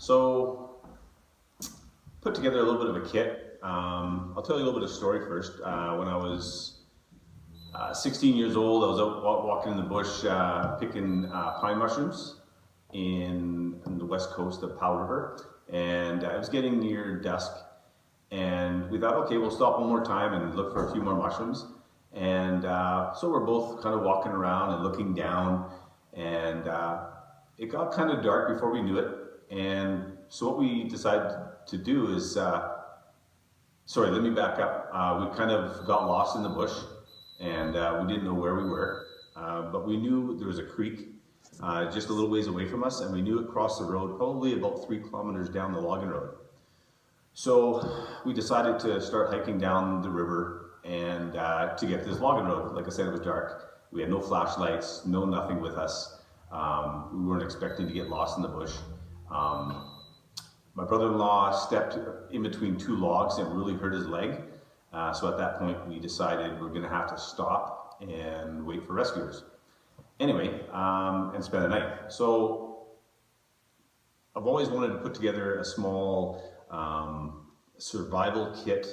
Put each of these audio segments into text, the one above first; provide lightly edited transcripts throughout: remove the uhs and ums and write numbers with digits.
So, put together a little bit of a kit. I'll tell you a little bit of story first. When I was 16 years old, I was out walking in the bush picking pine mushrooms in the west coast of Powell River, and it was getting near dusk, and we thought, okay, we'll stop one more time and look for a few more mushrooms. And so we're both kind of walking around and looking down, and it got kind of dark before we knew it. And so what we decided to do is, sorry, let me back up. We kind of got lost in the bush, and we didn't know where we were, but we knew there was a creek just a little ways away from us, and we knew it crossed the road probably about 3 kilometers down the logging road. So we decided to start hiking down the river and to get to this logging road. Like I said, it was dark. We had no flashlights, no nothing with us. We weren't expecting to get lost in the bush. My brother-in-law stepped in between 2 logs and really hurt his leg. So at that point we decided we're gonna have to stop and wait for rescuers. Anyway, and spend the night. So I've always wanted to put together a small survival kit.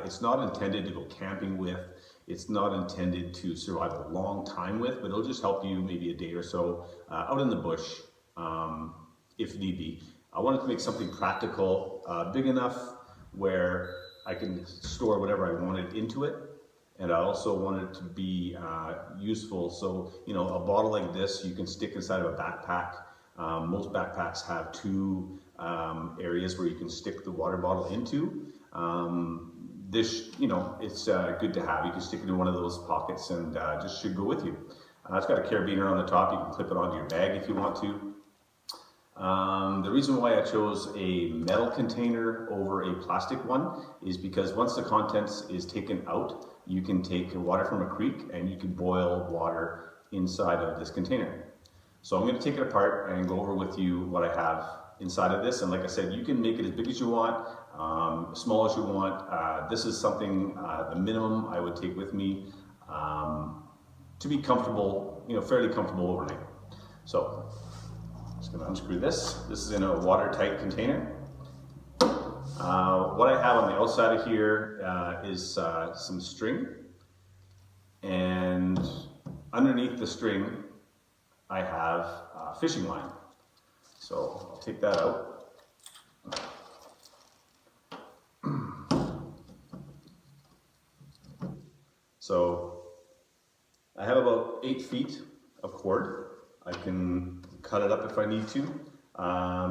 It's not intended to go camping with. It's not intended to survive a long time with, but it'll just help you maybe a day or so out in the bush if need be. I wanted to make something practical, big enough where I can store whatever I wanted into it. And I also wanted it to be useful. So, you know, a bottle like this you can stick inside of a backpack. Most backpacks have 2 areas where you can stick the water bottle into. This, you know, it's good to have. You can stick it in one of those pockets and just should go with you. It's got a carabiner on the top. You can clip it onto your bag if you want to. The reason why I chose a metal container over a plastic one is because once the contents is taken out, you can take water from a creek and you can boil water inside of this container. So I'm going to take it apart and go over with you what I have inside of this. And like I said, you can make it as big as you want, small as you want. This is something, the minimum I would take with me to be comfortable, you know, fairly comfortable overnight. So I'm just going to unscrew this. This is in a watertight container. What I have on the outside of here is some string, and underneath the string I have fishing line. So I'll take that out. So I have about 8 feet of cord. I can cut it up if I need to.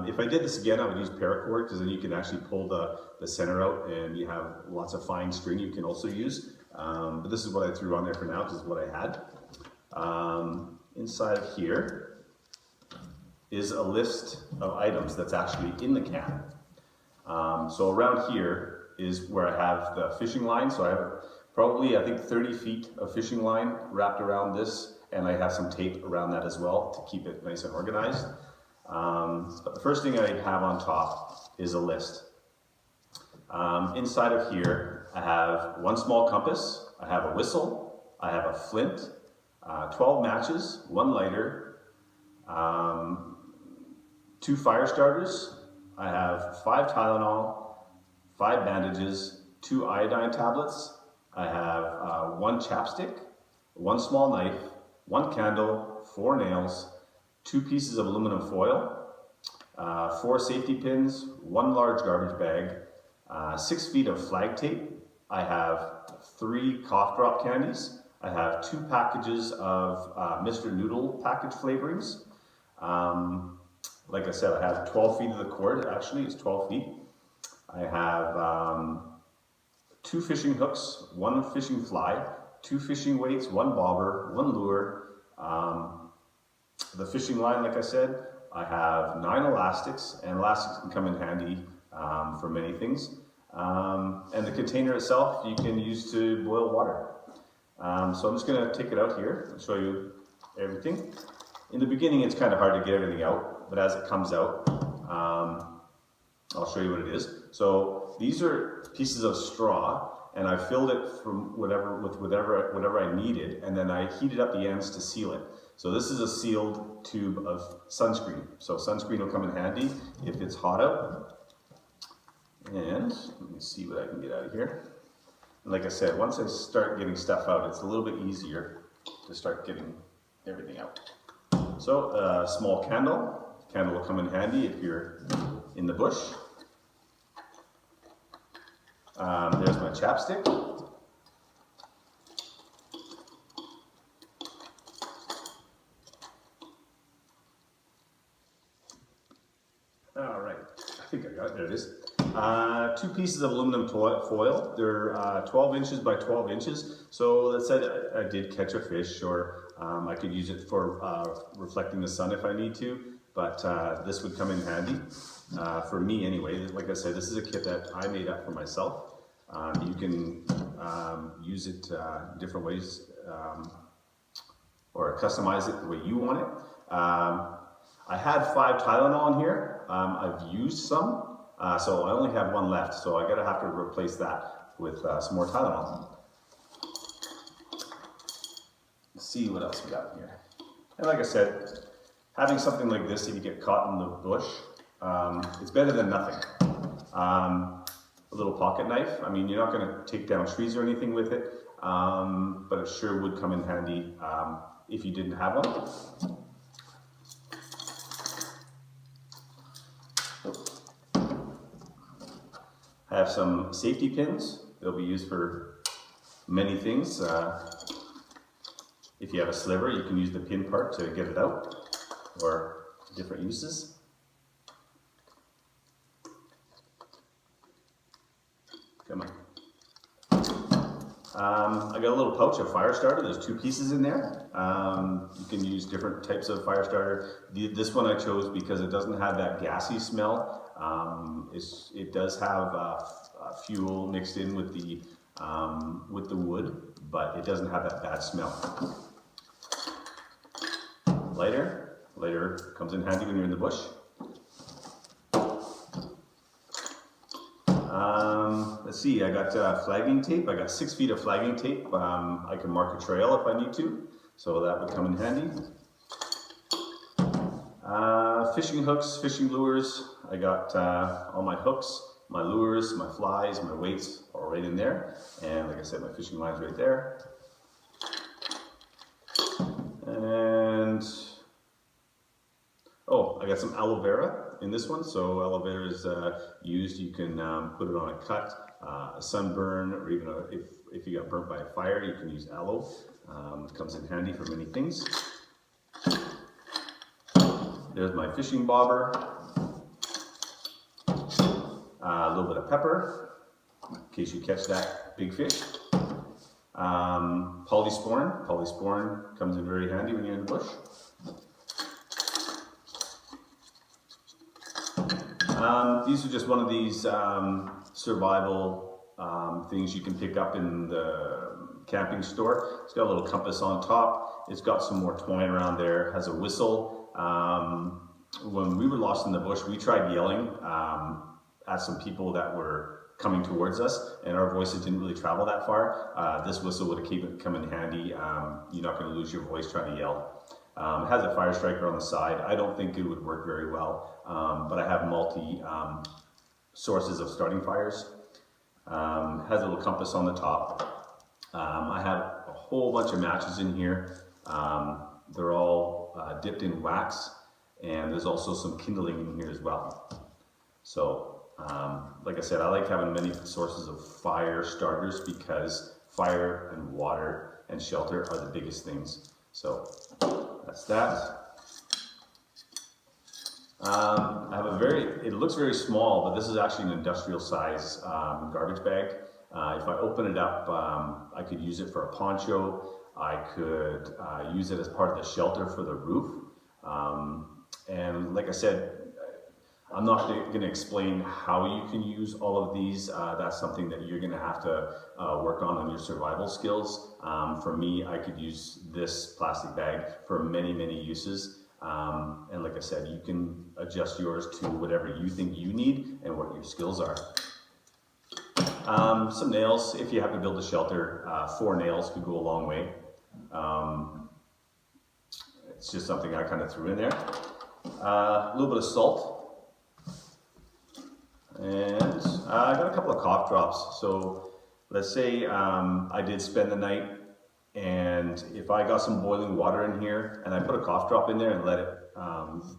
If I did this again, I would use paracord, because then you can actually pull the center out and you have lots of fine string you can also use. But this is what I threw on there for now, because this is what I had. Inside of here is a list of items that's actually in the can. So around here is where I have the fishing line. So I have probably, I think, 30 feet of fishing line wrapped around this, and I have some tape around that as well to keep it nice and organized. But the first thing I have on top is a list. Inside of here, I have 1 small compass, I have a whistle, I have a flint, 12 matches, 1 lighter, 2 fire starters, I have 5 Tylenol, 5 bandages, 2 iodine tablets, I have 1 chapstick, 1 small knife, 1 candle, 4 nails, 2 pieces of aluminum foil, 4 safety pins, 1 large garbage bag, 6 feet of flag tape. I have 3 cough drop candies. I have 2 packages of Mr. Noodle package flavorings. Like I said, I have 12 feet of the cord. Actually, it's 12 feet. I have 2 fishing hooks, 1 fishing fly, 2 fishing weights, 1 bobber, 1 lure. The fishing line, like I said, I have 9 elastics, and elastics can come in handy for many things. And the container itself you can use to boil water. So I'm just going to take it out here and show you everything. In the beginning it's kind of hard to get everything out, but as it comes out, I'll show you what it is. So these are pieces of straw, and I filled it from whatever I needed, and then I heated up the ends to seal it. So this is a sealed tube of sunscreen. So sunscreen will come in handy if it's hot out. And let me see what I can get out of here. And like I said, once I start getting stuff out, it's a little bit easier to start getting everything out. So a small candle. Candle will come in handy if you're in the bush. There's my chapstick. All right, I think I got it. There it is. 2 pieces of aluminum foil. They're 12 inches by 12 inches. So let's say I did catch a fish, or I could use it for reflecting the sun if I need to. But this would come in handy for me anyway. Like I said, this is a kit that I made up for myself. You can use it different ways or customize it the way you want it. I had 5 Tylenol in here. I've used some, so I only have 1 left. So I gotta have to replace that with some more Tylenol. Let's see what else we got in here. And like I said, having something like this, if you get caught in the bush, it's better than nothing. A little pocket knife. I mean, you're not gonna take down trees or anything with it, but it sure would come in handy if you didn't have one. I have some safety pins. They'll be used for many things. If you have a sliver, you can use the pin part to get it out, or different uses. Come on. I got a little pouch of fire starter. There's 2 pieces in there. You can use different types of fire starter. This one I chose because it doesn't have that gassy smell. It does have fuel mixed in with the wood, but it doesn't have that bad smell. Lighter. Lighter comes in handy when you're in the bush. Let's see, I got flagging tape. I got 6 feet of flagging tape. I can mark a trail if I need to, so that would come in handy. Fishing hooks, fishing lures. I got all my hooks, my lures, my flies, my weights all right in there. And like I said, my fishing line's right there. And, oh, I got some aloe vera in this one. So aloe vera is used, you can put it on a cut, a sunburn, or even if you got burnt by a fire, you can use aloe. It comes in handy for many things. There's my fishing bobber, a little bit of pepper, in case you catch that big fish. Polysporin. Polysporin comes in very handy when you're in the bush. These are just one of these survival things you can pick up in the camping store. It's got a little compass on top. It's got some more twine around there. It has a whistle. When we were lost in the bush, we tried yelling at some people that were coming towards us, and our voices didn't really travel that far. This whistle would have come in handy. You're not going to lose your voice trying to yell. It has a fire striker on the side. I don't think it would work very well, but I have multi sources of starting fires. Has a little compass on the top. I have a whole bunch of matches in here. They're all dipped in wax, and there's also some kindling in here as well. So, like I said, I like having many sources of fire starters because fire and water and shelter are the biggest things. So, that's that. I have it looks very small, but this is actually an industrial size garbage bag. If I open it up, I could use it for a poncho. I could use it as part of the shelter for the roof. And like I said, I'm not going to explain how you can use all of these. That's something that you're going to have to work on your survival skills. For me, I could use this plastic bag for many, many uses. And like I said, you can adjust yours to whatever you think you need and what your skills are. Some nails, if you have to build a shelter, 4 nails could go a long way. it's just something I kind of threw in there. A little bit of salt, and I got a couple of cough drops. So let's say I did spend the night, and if I got some boiling water in here and I put a cough drop in there and let it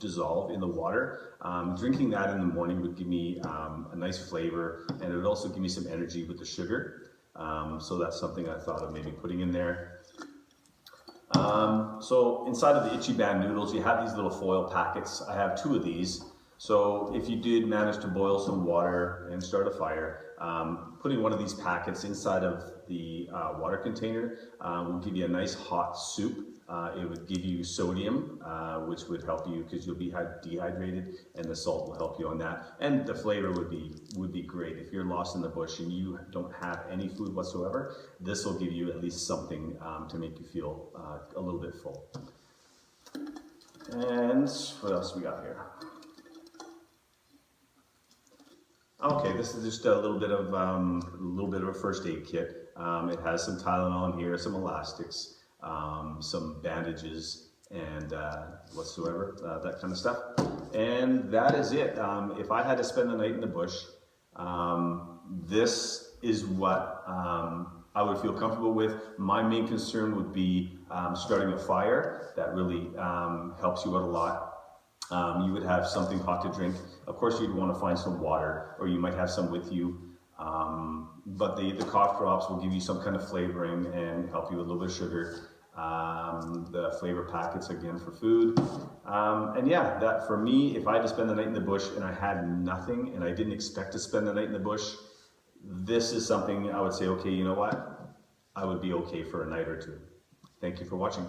dissolve in the water, drinking that in the morning would give me a nice flavor, and it would also give me some energy with the sugar. So that's something I thought of maybe putting in there. So inside of the Ichiban noodles, you have these little foil packets. I have 2 of these. So if you did manage to boil some water and start a fire, putting one of these packets inside of the water container will give you a nice hot soup. It would give you sodium, which would help you because you'll be dehydrated, and the salt will help you on that. And the flavor would be great. If you're lost in the bush and you don't have any food whatsoever, this will give you at least something to make you feel a little bit full. And what else we got here? Okay, this is just a little bit of a first aid kit. It has some Tylenol in here, some elastics, some bandages, and whatsoever, that kind of stuff. And that is it. If I had to spend the night in the bush, this is what I would feel comfortable with. My main concern would be starting a fire. That really helps you out a lot. You would have something hot to drink. Of course, you'd want to find some water, or you might have some with you. But the cough drops will give you some kind of flavoring and help you with a little bit of sugar. The flavor packets, again, for food. And yeah, that for me, if I had to spend the night in the bush and I had nothing and I didn't expect to spend the night in the bush, this is something I would say, okay, you know what? I would be okay for a night or 2. Thank you for watching.